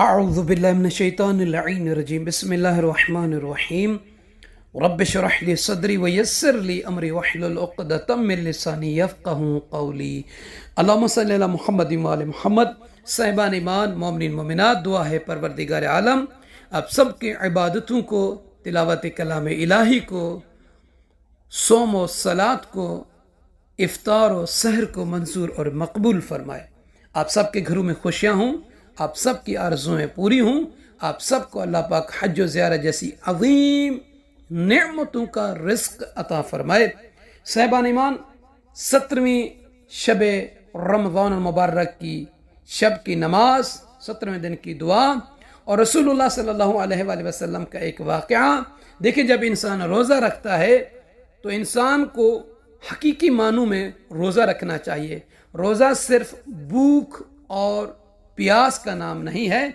اعوذ باللہ من الشیطان اللعین الرجیم بسم اللہ الرحمن الرحیم رب اشرح لی صدری ویسر لی امری واحلل عقدۃ من لسانی یفقہوا قولی اللہم صلی علی محمد وعلی محمد۔ صاحبان ایمان، مومنین مومنات، دعا ہے پروردگار عالم آپ سب کے عبادتوں کو، تلاوت کلام الہی کو، صوم و صلات کو، افطار و سحر کو منظور اور مقبول فرمائے۔ آپ سب کے گھروں میں خوشیاں ہوں، آپ سب کی آرزویں پوری ہوں، آپ سب کو اللہ پاک حج و زیارت جیسی عظیم نعمتوں کا رزق عطا فرمائے۔ صاحبان ایمان، 17ویں شب رمضان المبارک کی شب کی نماز، 17ویں دن کی دعا اور رسول اللہ صلی اللہ علیہ وآلہ وسلم کا ایک واقعہ۔ دیکھیں، جب انسان روزہ رکھتا ہے تو انسان کو حقیقی معنوں میں روزہ رکھنا چاہیے۔ روزہ صرف بھوک اور پیاس کا نام نہیں ہے۔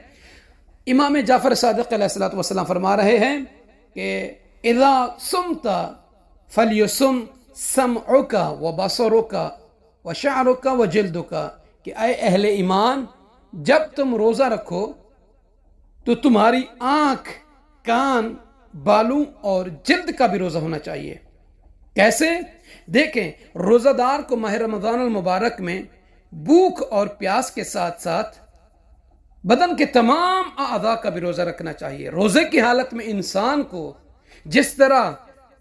امام جعفر صادق علیہ الصلوۃ والسلام فرما رہے ہیں کہ اذا صمت فلیصم سمعک وبصرک وشعرک وجلدک، کہ اے اہل ایمان، جب تم روزہ رکھو تو تمہاری آنکھ، کان، بالوں اور جلد کا بھی روزہ ہونا چاہیے۔ کیسے؟ دیکھیں، روزہ دار کو ماہ رمضان المبارک میں بھوک اور پیاس کے ساتھ ساتھ بدن کے تمام اعضاء کا بھی روزہ رکھنا چاہیے۔ روزے کی حالت میں انسان کو جس طرح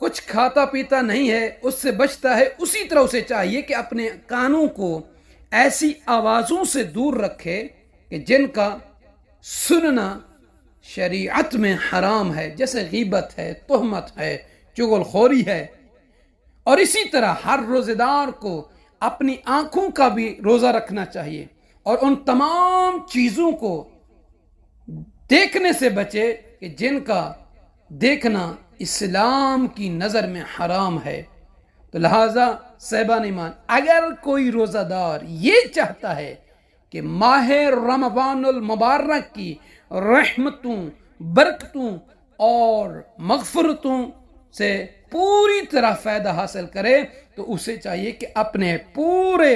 کچھ کھاتا پیتا نہیں ہے، اس سے بچتا ہے، اسی طرح اسے چاہیے کہ اپنے کانوں کو ایسی آوازوں سے دور رکھے کہ جن کا سننا شریعت میں حرام ہے، جیسے غیبت ہے، تہمت ہے، چغل خوری ہے۔ اور اسی طرح ہر روزے دار کو اپنی آنکھوں کا بھی روزہ رکھنا چاہیے اور ان تمام چیزوں کو دیکھنے سے بچے کہ جن کا دیکھنا اسلام کی نظر میں حرام ہے۔ تو لہٰذا صاحبان ایمان، اگر کوئی روزہ دار یہ چاہتا ہے کہ ماہ رمضان المبارک کی رحمتوں، برکتوں اور مغفرتوں سے پوری طرح فائدہ حاصل کرے، تو اسے چاہیے کہ اپنے پورے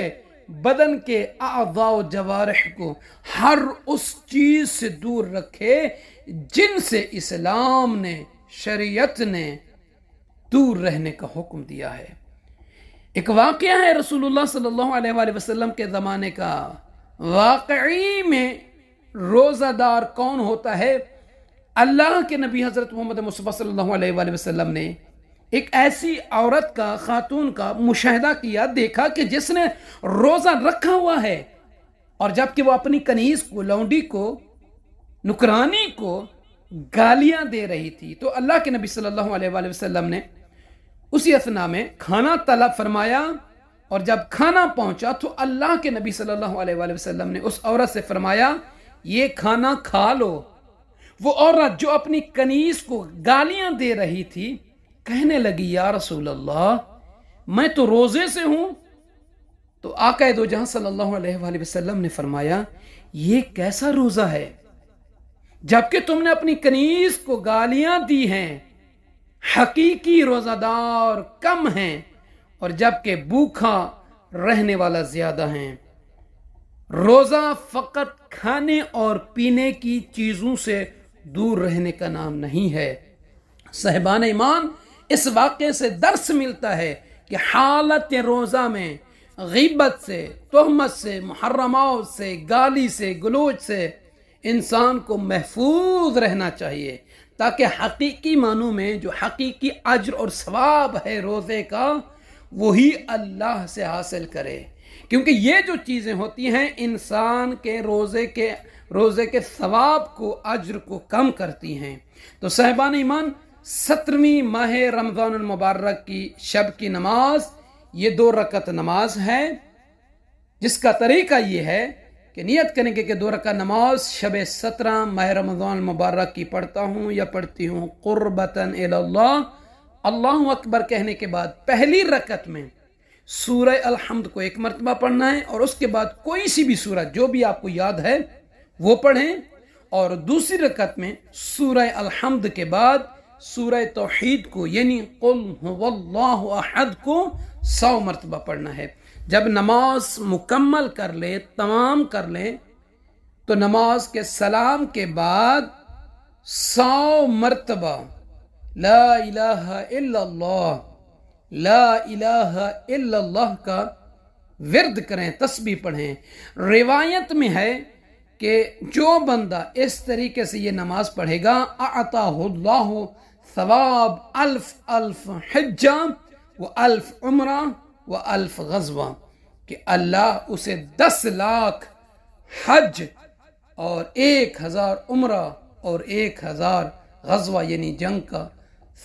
بدن کے اعضاء و جوارح کو ہر اس چیز سے دور رکھے جن سے اسلام نے، شریعت نے دور رہنے کا حکم دیا ہے۔ ایک واقعہ ہے رسول اللہ صلی اللہ علیہ وآلہ وسلم کے زمانے کا۔ واقعی میں روزہ دار کون ہوتا ہے؟ اللہ کے نبی حضرت محمد مصطفیٰ صلی اللہ علیہ وآلہ وسلم نے ایک ایسی عورت کا، خاتون کا مشاہدہ کیا، دیکھا کہ جس نے روزہ رکھا ہوا ہے اور جبکہ وہ اپنی کنیز کو، لونڈی کو، نکرانی کو گالیاں دے رہی تھی، تو اللہ کے نبی صلی اللہ علیہ وآلہ وسلم نے اسی اثنا میں کھانا طلب فرمایا، اور جب کھانا پہنچا تو اللہ کے نبی صلی اللہ علیہ وآلہ وسلم نے اس عورت سے فرمایا، یہ کھانا کھا لو۔ وہ عورت جو اپنی کنیز کو گالیاں دے رہی تھی کہنے لگی، یا رسول اللہ، میں تو روزے سے ہوں۔ تو آقا دو جہاں صلی اللہ علیہ وآلہ وسلم نے فرمایا، یہ کیسا روزہ ہے جبکہ تم نے اپنی کنیز کو گالیاں دی ہیں؟ حقیقی روزہ دار کم ہیں اور جبکہ بھوکا رہنے والا زیادہ ہیں۔ روزہ فقط کھانے اور پینے کی چیزوں سے دور رہنے کا نام نہیں ہے۔ صاحبان ایمان، اس واقعے سے درس ملتا ہے کہ حالت روزہ میں غیبت سے، تہمت سے، محرمات سے، گالی سے، گلوچ سے انسان کو محفوظ رہنا چاہیے، تاکہ حقیقی معنوں میں جو حقیقی اجر اور ثواب ہے روزے کا، وہی اللہ سے حاصل کرے، کیونکہ یہ جو چیزیں ہوتی ہیں انسان کے روزے کے ثواب کو، اجر کو کم کرتی ہیں۔ تو صاحبان ایمان، 17ویں ماہ رمضان المبارک کی شب کی نماز یہ 2 رکعت نماز ہے، جس کا طریقہ یہ ہے کہ نیت کریں گے کہ 2 رکعت نماز شب 17 ماہ رمضان المبارک کی پڑھتا ہوں یا پڑھتی ہوں قربتاً الی اللہ۔ اللہ اکبر کہنے کے بعد پہلی رکعت میں سورہ الحمد کو 1 مرتبہ پڑھنا ہے، اور اس کے بعد کوئی سی بھی سورہ جو بھی آپ کو یاد ہے وہ پڑھیں، اور دوسری رکعت میں سورہ الحمد کے بعد سورہ توحید کو، یعنی قل هو اللہ احد کو 100 مرتبہ پڑھنا ہے۔ جب نماز مکمل کر لے، تمام کر لیں، تو نماز کے سلام کے بعد 100 مرتبہ لا الہ الا اللہ لا الہ الا اللہ کا ورد کریں، تسبیح پڑھیں۔ روایت میں ہے کہ جو بندہ اس طریقے سے یہ نماز پڑھے گا اعطاہ اللہ ثواب 1000 حجہ و 1000 عمرہ و 1000 غزوہ، کہ اللہ اسے 10 لاکھ حج اور 1000 عمرہ اور 1000 غزوہ یعنی جنگ کا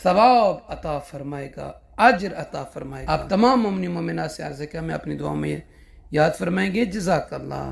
ثواب عطا فرمائے گا، اجر عطا فرمائے گا۔ آپ تمام مومنین مومنات سے عرض ہے کہ ہمیں اپنی دعاؤں میں یاد فرمائیں گے۔ جزاک اللہ۔